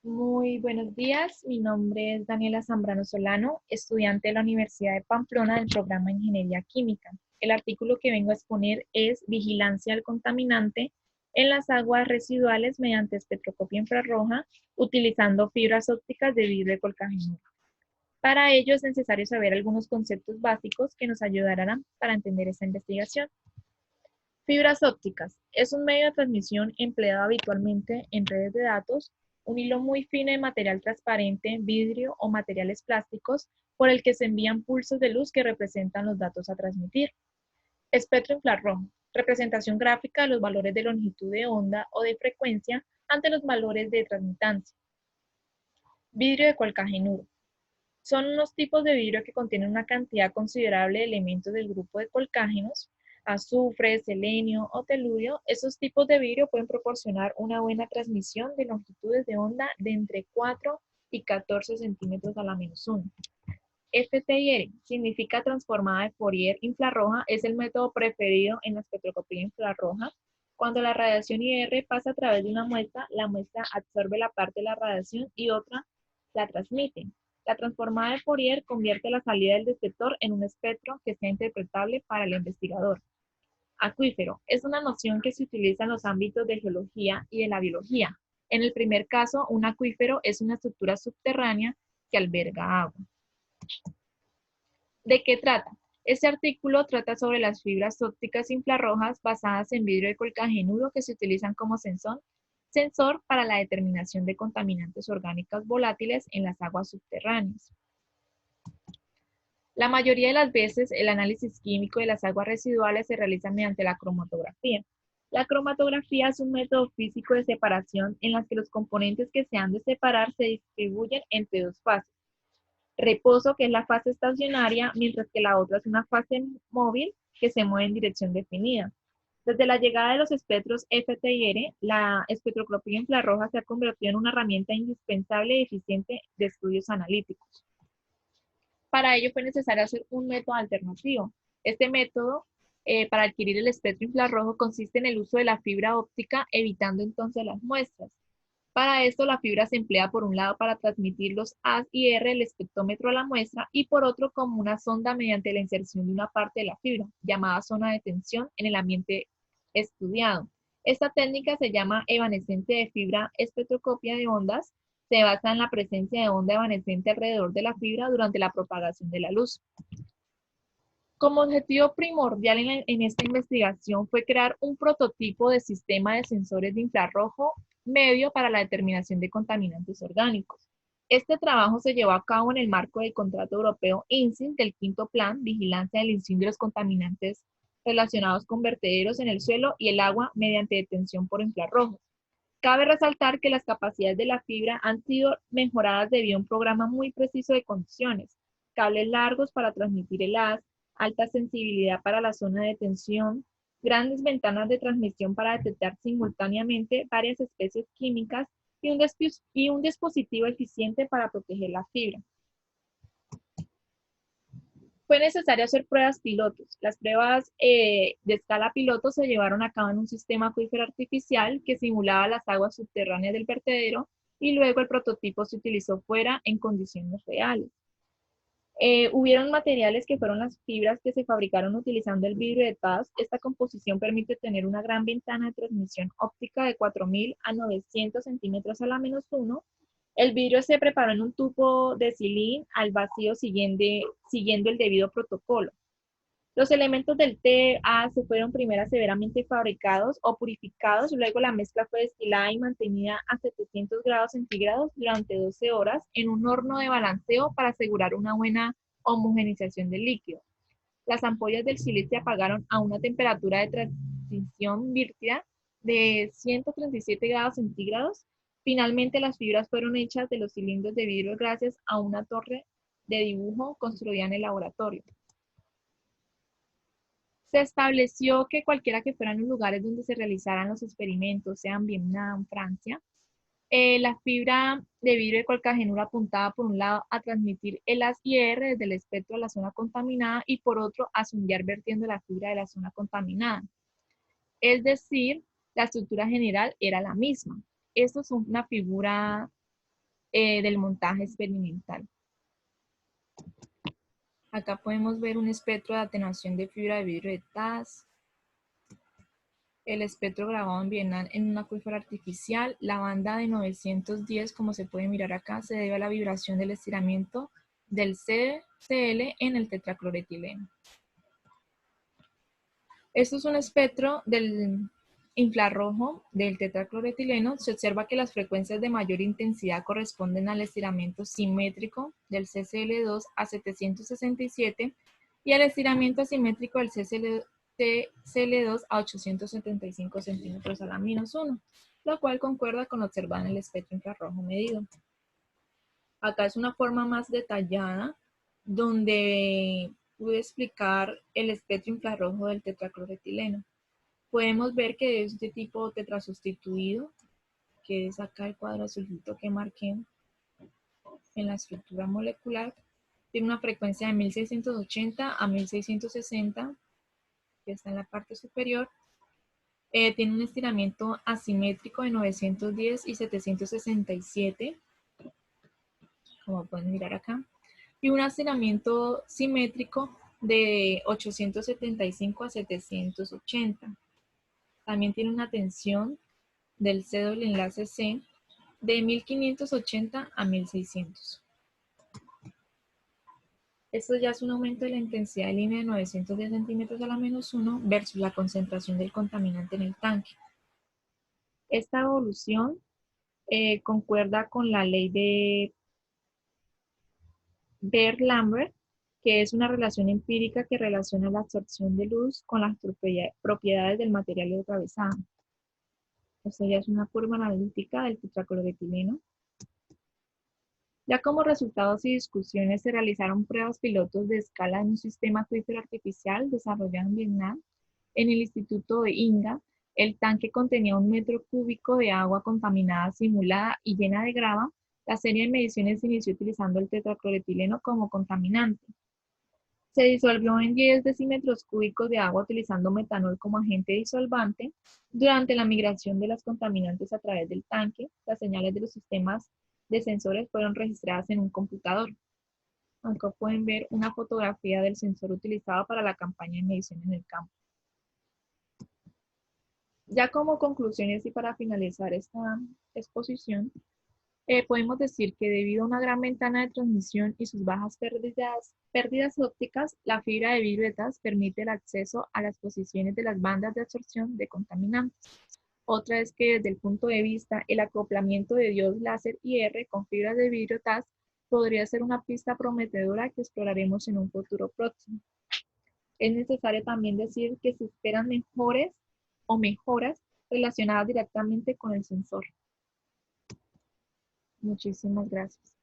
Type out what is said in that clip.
Muy buenos días, mi nombre es Daniela Zambrano Solano, estudiante de la Universidad de Pamplona del programa de Ingeniería Química. El artículo que vengo a exponer es Vigilancia del contaminante en las aguas residuales mediante espectroscopia infrarroja utilizando fibras ópticas de vidrio de Colcagenuro. Para ello es necesario saber algunos conceptos básicos que nos ayudarán para entender esta investigación. Fibras ópticas es un medio de transmisión empleado habitualmente en redes de datos, un hilo muy fino de material transparente, vidrio o materiales plásticos por el que se envían pulsos de luz que representan los datos a transmitir. Espectro infrarrojo, representación gráfica de los valores de longitud de onda o de frecuencia ante los valores de transmitancia. Vidrio de Colcagenuro. Son unos tipos de vidrio que contienen una cantidad considerable de elementos del grupo de colcágenos, azufre, selenio o telurio. Esos tipos de vidrio pueden proporcionar una buena transmisión de longitudes de onda de entre 4 y 14 centímetros a la -1. FTIR significa transformada de Fourier infrarroja, es el método preferido en la espectroscopía infrarroja. Cuando la radiación IR pasa a través de una muestra, la muestra absorbe la parte de la radiación y otra la transmite. La transformada de Fourier convierte la salida del detector en un espectro que sea interpretable para el investigador. Acuífero es una noción que se utiliza en los ámbitos de geología y de la biología. En el primer caso, un acuífero es una estructura subterránea que alberga agua. ¿De qué trata? Este artículo trata sobre las fibras ópticas infrarrojas basadas en vidrio de colcagenuro que se utilizan como sensor para la determinación de contaminantes orgánicos volátiles en las aguas subterráneas. La mayoría de las veces, el análisis químico de las aguas residuales se realiza mediante la cromatografía. La cromatografía es un método físico de separación en la que los componentes que se han de separar se distribuyen entre dos fases. Reposo, que es la fase estacionaria, mientras que la otra es una fase móvil que se mueve en dirección definida. Desde la llegada de los espectros FTIR, la espectroscopía infrarroja se ha convertido en una herramienta indispensable y eficiente de estudios analíticos. Para ello fue necesario hacer un método alternativo. Este método para adquirir el espectro infrarrojo consiste en el uso de la fibra óptica, evitando entonces las muestras. Para esto, la fibra se emplea por un lado para transmitir los A y R del espectrómetro a la muestra y por otro como una sonda mediante la inserción de una parte de la fibra, llamada zona de tensión en el ambiente estudiado. Esta técnica se llama evanescencia de fibra espectroscopia de ondas. Se basa en la presencia de onda evanescente alrededor de la fibra durante la propagación de la luz. Como objetivo primordial en esta investigación fue crear un prototipo de sistema de sensores de infrarrojo medio para la determinación de contaminantes orgánicos. Este trabajo se llevó a cabo en el marco del contrato europeo INSIS del quinto plan, Vigilancia del Incendio de los Contaminantes relacionados con vertederos en el suelo y el agua mediante detención por infrarrojos. Cabe resaltar que las capacidades de la fibra han sido mejoradas debido a un programa muy preciso de condiciones, cables largos para transmitir el haz, alta sensibilidad para la zona de tensión, grandes ventanas de transmisión para detectar simultáneamente varias especies químicas y un dispositivo eficiente para proteger la fibra. Fue necesario hacer pruebas pilotos. Las pruebas de escala piloto se llevaron a cabo en un sistema acuífero artificial que simulaba las aguas subterráneas del vertedero y luego el prototipo se utilizó fuera en condiciones reales. Hubieron materiales que fueron las fibras que se fabricaron utilizando el vidrio de TAS. Esta composición permite tener una gran ventana de transmisión óptica de 4000 a 900 centímetros a la -1. El vidrio se preparó en un tubo de cilín al vacío siguiendo el debido protocolo. Los elementos del TA se fueron primero severamente fabricados o purificados, luego la mezcla fue destilada y mantenida a 700 grados centígrados durante 12 horas en un horno de balanceo para asegurar una buena homogenización del líquido. Las ampollas del silicio se apagaron a una temperatura de transición vírtida de 137 grados centígrados. Finalmente, las fibras fueron hechas de los cilindros de vidrio gracias a una torre de dibujo construida en el laboratorio. Se estableció que cualquiera que fueran los lugares donde se realizaran los experimentos, sean Vietnam, Francia, la fibra de vidrio de colcagenuro apuntaba por un lado a transmitir el haz IR desde el espectro a la zona contaminada y por otro a sondear vertiendo la fibra de la zona contaminada. Es decir, la estructura general era la misma. Esto es una figura del montaje experimental. Acá podemos ver un espectro de atenuación de fibra de vidrio de TAS, el espectro grabado en bienal en un acuífero artificial. La banda de 910, como se puede mirar acá, se debe a la vibración del estiramiento del CCl en el tetracloretileno. Esto es un espectro del infrarrojo del tetracloretileno. Se observa que las frecuencias de mayor intensidad corresponden al estiramiento simétrico del CCl2 a 767 y al estiramiento asimétrico del CCl2 a 875 centímetros a la -1, lo cual concuerda con lo observado en el espectro infrarrojo medido. Acá es una forma más detallada donde pude explicar el espectro infrarrojo del tetracloretileno. Podemos ver que es de tipo tetrasustituido, que es acá el cuadro azulito que marqué en la estructura molecular. Tiene una frecuencia de 1680 a 1660, que está en la parte superior. Tiene un estiramiento asimétrico de 910 y 767, como pueden mirar acá, y un estiramiento simétrico de 875 a 780. También tiene una tensión del C del enlace C de 1580 a 1600. Esto ya es un aumento de la intensidad de línea de 910 centímetros a la -1 versus la concentración del contaminante en el tanque. Esta evolución concuerda con la ley de Beer-Lambert, que es una relación empírica que relaciona la absorción de luz con las propiedades del material atravesado. Esto ya es una curva analítica del tetracloretileno. Ya como resultados y discusiones se realizaron pruebas pilotos de escala en un sistema acuífero artificial desarrollado en Vietnam. En el Instituto de Inga, el tanque contenía 1 metro cúbico de agua contaminada, simulada y llena de grava. La serie de mediciones se inició utilizando el tetracloretileno como contaminante. Se disolvió en 10 decímetros cúbicos de agua utilizando metanol como agente disolvante. Durante la migración de las contaminantes a través del tanque, las señales de los sistemas de sensores fueron registradas en un computador. Acá pueden ver una fotografía del sensor utilizado para la campaña de medición en el campo. Ya como conclusiones y para finalizar esta exposición, podemos decir que debido a una gran ventana de transmisión y sus bajas pérdidas ópticas, la fibra de vidrio de TAS permite el acceso a las posiciones de las bandas de absorción de contaminantes. Otra es que desde el punto de vista, el acoplamiento de diodos láser IR con fibras de vidrio TAS podría ser una pista prometedora que exploraremos en un futuro próximo. Es necesario también decir que se esperan mejoras relacionadas directamente con el sensor. Muchísimas gracias.